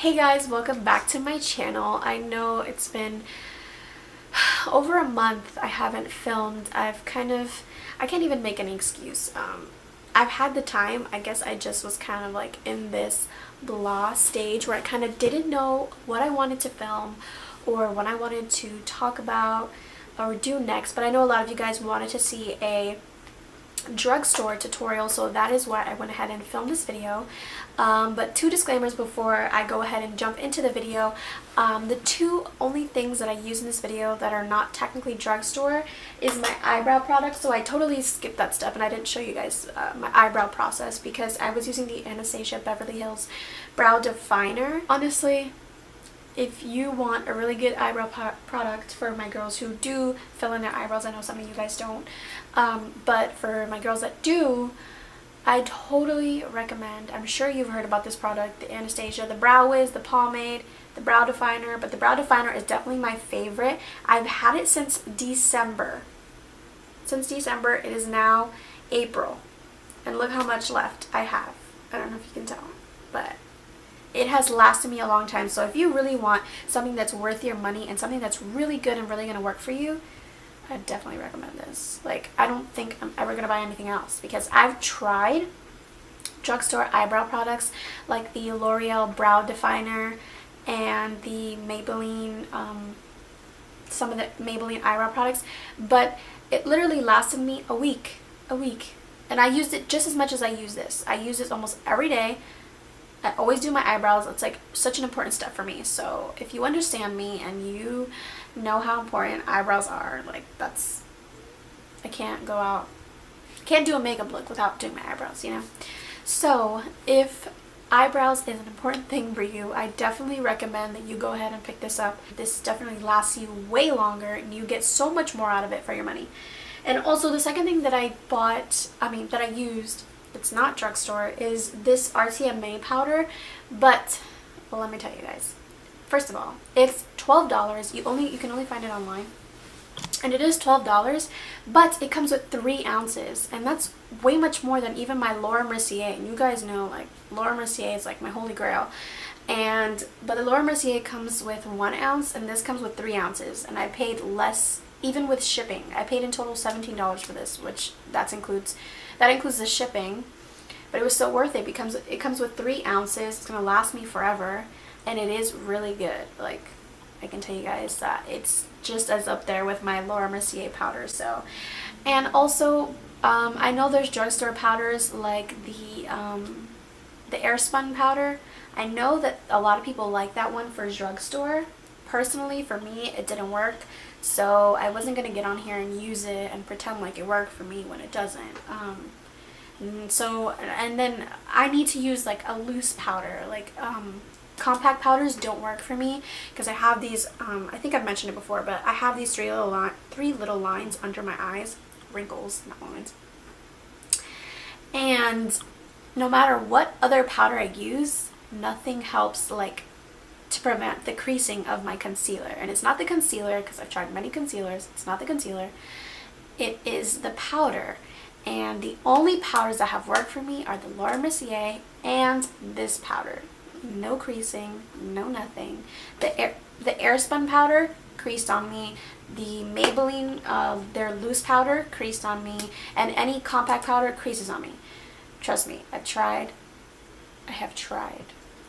Hey guys, welcome back to my channel. I know it's been over a month I haven't filmed. I can't even make any excuse. I've had the time. I guess I just was kind of like in this blah stage where I kind of didn't know what I wanted to film or what I wanted to talk about or do next, but I know a lot of you guys wanted to see a drugstore tutorial, so that is why I went ahead and filmed this video. But two disclaimers before I go ahead and jump into the video. The two only things that I use in this video that are not technically drugstore is my eyebrow product, so I totally skipped that step and I didn't show you guys my eyebrow process because I was using the Anastasia Beverly Hills Brow Definer. Honestly, if you want a really good eyebrow product for my girls who do fill in their eyebrows, I know some of you guys don't, but for my girls that do, I totally recommend. I'm sure you've heard about this product, the Anastasia, the Brow Wiz, the pomade, the brow definer, but the brow definer is definitely my favorite. I've had it since December. Since December, it is now April, and look how much left I have. I don't know if you can tell, but it has lasted me a long time. So if you really want something that's worth your money and something that's really good and really going to work for you, I definitely recommend this. Like, I don't think I'm ever going to buy anything else because I've tried drugstore eyebrow products like the Loreal brow definer and the Maybelline, some of the Maybelline eyebrow products, but it literally lasted me a week. And I used it just as much as I use this. I use this almost every day. I always do my eyebrows. It's like such an important step for me. So if you understand me and you know how important eyebrows are, like that's, I can't go out, can't do a makeup look without doing my eyebrows, you know? So if eyebrows is an important thing for you, I definitely recommend that you go ahead and pick this up. This definitely lasts you way longer and you get so much more out of it for your money. And also the second thing that I bought, that I used, it's not drugstore, is this RCMA powder. But well, let me tell you guys, first of all, it's $12. You can only find it online, and it is $12, but it comes with 3 ounces, and that's way much more than even my Laura Mercier. And you guys know, like, Laura Mercier is like my holy grail, but the Laura Mercier comes with 1 ounce and this comes with 3 ounces, and I paid less even with shipping. I paid in total $17 for this, which that includes the shipping, but it was so worth it because it comes with 3 ounces. It's gonna last me forever, and it is really good. Like, I can tell you guys that it's just as up there with my Laura Mercier powder. So, and also I know there's drugstore powders like the Airspun powder. I know that a lot of people like that one for drugstore. Personally, for me, it didn't work, so I wasn't going to get on here and use it and pretend like it worked for me when it doesn't. And then I need to use like a loose powder. Like, compact powders don't work for me because I have these, I think I've mentioned it before, but I have these three little lines under my eyes. Wrinkles, not lines. And no matter what other powder I use, nothing helps like to prevent the creasing of my concealer. And it's not the concealer, because I've tried many concealers. It's not the concealer. It is the powder. And the only powders that have worked for me are the Laura Mercier and this powder. No creasing, no nothing. The Airspun powder creased on me. The Maybelline, their loose powder creased on me. And any compact powder creases on me. Trust me, I've tried. I have tried.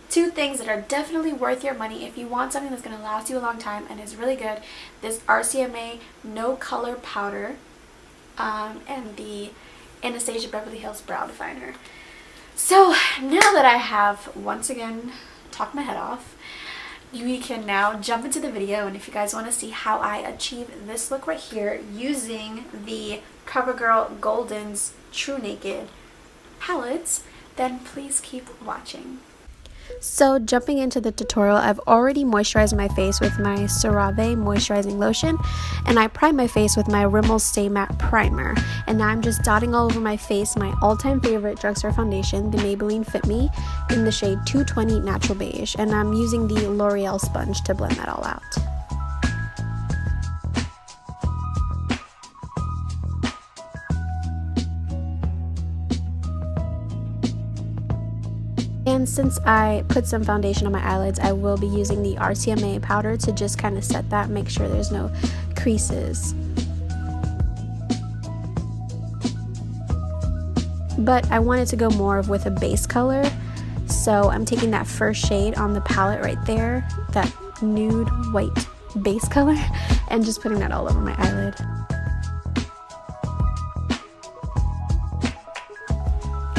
Two things that are definitely worth your money if you want something that's going to last you a long time and is really good: this RCMA no color powder and the Anastasia Beverly Hills brow definer. So now that I have once again talked my head off, we can now jump into the video. And if you guys want to see how I achieve this look right here using the Covergirl Golden's True Naked palettes, then please keep watching. So jumping into the tutorial, I've already moisturized my face with my CeraVe moisturizing lotion, and I primed my face with my Rimmel Stay Matte primer. And now I'm just dotting all over my face my all-time favorite drugstore foundation, the Maybelline Fit Me, in the shade 220 Natural Beige, and I'm using the L'Oreal sponge to blend that all out. And since I put some foundation on my eyelids, I will be using the RCMA powder to just kind of set that, make sure there's no creases. But I wanted to go more with a base color, so I'm taking that first shade on the palette right there, that nude white base color, and just putting that all over my eyelid.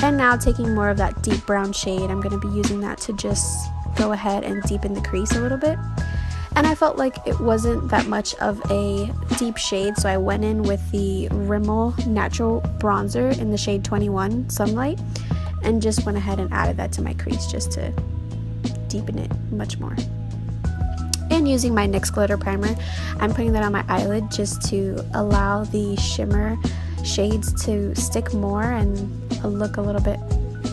And now taking more of that deep brown shade, I'm going to be using that to just go ahead and deepen the crease a little bit. And I felt like it wasn't that much of a deep shade, so I went in with the Rimmel Natural Bronzer in the shade 21 Sunlight, and just went ahead and added that to my crease just to deepen it much more. And using my NYX glitter primer, I'm putting that on my eyelid just to allow the shimmer shades to stick more and look a little bit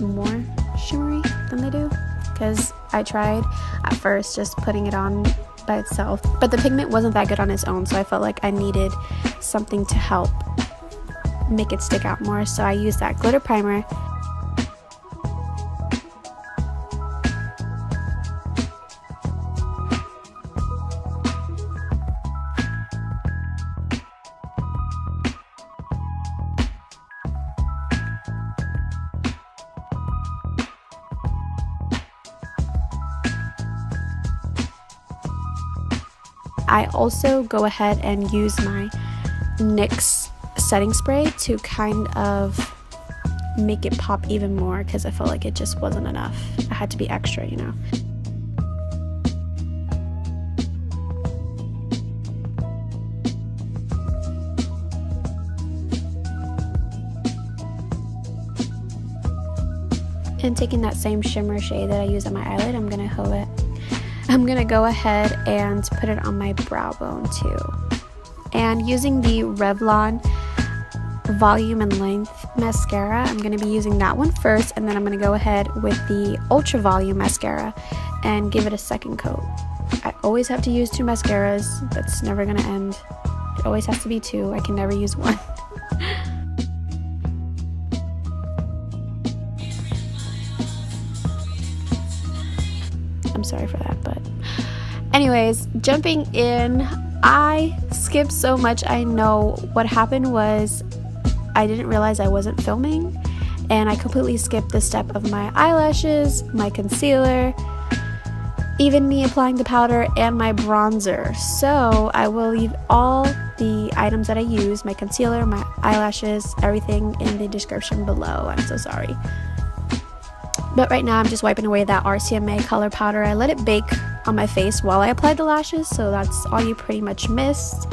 more shimmery than they do, because I tried at first just putting it on by itself, but the pigment wasn't that good on its own, so I felt like I needed something to help make it stick out more, so I used that glitter primer. I also go ahead and use my NYX setting spray to kind of make it pop even more, because I felt like it just wasn't enough. I had to be extra, you know. And taking that same shimmer shade that I use on my eyelid, I'm gonna go ahead and put it on my brow bone too. And using the Revlon Volume and Length Mascara, I'm going to be using that one first, and then I'm going to go ahead with the Ultra Volume Mascara and give it a second coat. I always have to use 2 mascaras. That's never going to end. It always has to be 2. I can never use 1. I'm sorry for that, but anyways, jumping in, I skipped so much. I know what happened was I didn't realize I wasn't filming, and I completely skipped the step of my eyelashes, my concealer, even me applying the powder, and my bronzer. So I will leave all the items that I use, my concealer, my eyelashes, everything in the description below. I'm so sorry. But right now I'm just wiping away that RCMA color powder. I let it bake on my face while I applied the lashes, so that's all you pretty much missed.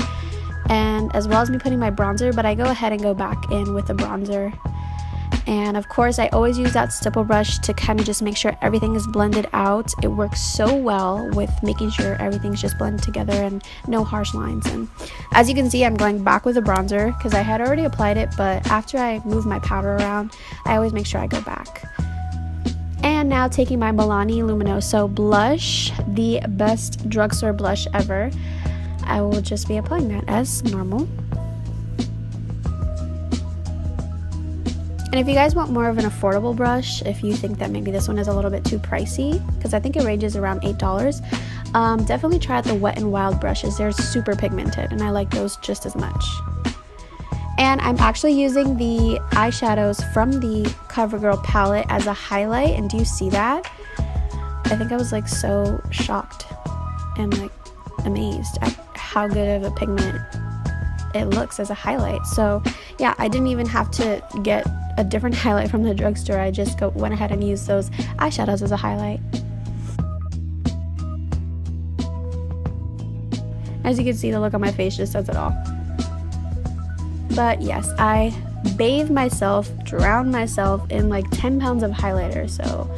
And as well as me putting my bronzer, but I go ahead and go back in with the bronzer. And of course I always use that stipple brush to kind of just make sure everything is blended out. It works so well with making sure everything's just blended together and no harsh lines. And as you can see, I'm going back with the bronzer because I had already applied it, but after I move my powder around, I always make sure I go back. And now taking my Milani Luminoso blush, the best drugstore blush ever, I will just be applying that as normal. And if you guys want more of an affordable brush, if you think that maybe this one is a little bit too pricey, because I think it ranges around $8, definitely try out the Wet n Wild brushes. They're super pigmented and I like those just as much. And I'm actually using the eyeshadows from the Covergirl palette as a highlight, and do you see that? I think I was like so shocked and like amazed at how good of a pigment it looks as a highlight. So yeah, I didn't even have to get a different highlight from the drugstore. I just went ahead and used those eyeshadows as a highlight. As you can see, the look on my face just says it all. But yes, I bathed myself, drowned myself in like 10 pounds of highlighter. So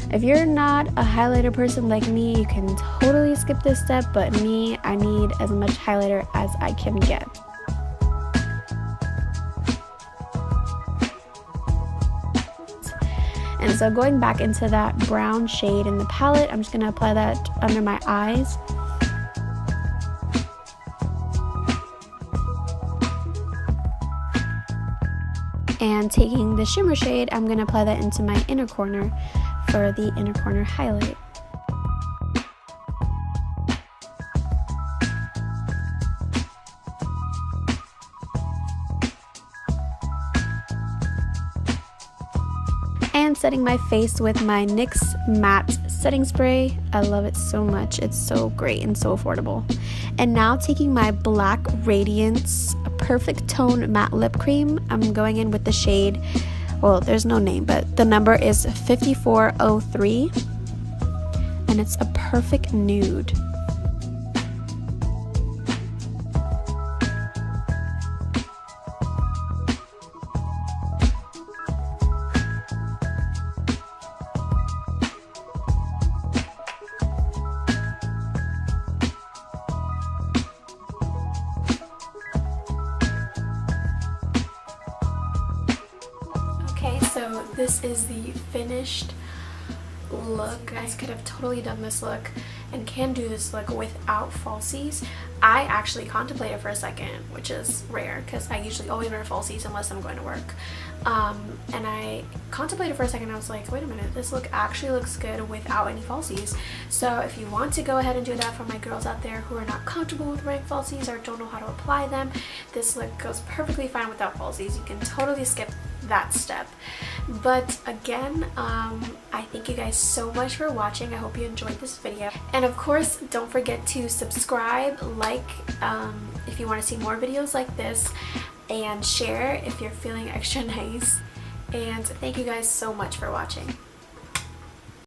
if you're not a highlighter person like me, you can totally skip this step, but me, I need as much highlighter as I can get. And so going back into that brown shade in the palette, I'm just going to apply that under my eyes. And taking the shimmer shade, I'm going to apply that into my inner corner for the inner corner highlight. And setting my face with my NYX matte setting spray. I love it so much. It's so great and so affordable. And now taking my black Radiance Perfect Tone matte lip cream, I'm going in with the shade, well, there's no name, but the number is 5403, and it's a perfect nude. So this is the finished look. You guys could have totally done this look and can do this look without falsies. I actually contemplated for a second, which is rare because I usually always wear falsies unless I'm going to work. And I contemplated for a second. I was like, wait a minute, this look actually looks good without any falsies. So if you want to go ahead and do that for my girls out there who are not comfortable with wearing falsies or don't know how to apply them, this look goes perfectly fine without falsies. You can totally skip that step. But again, I thank you guys so much for watching. I hope you enjoyed this video, and of course don't forget to subscribe, like if you want to see more videos like this, and share if you're feeling extra nice. And thank you guys so much for watching.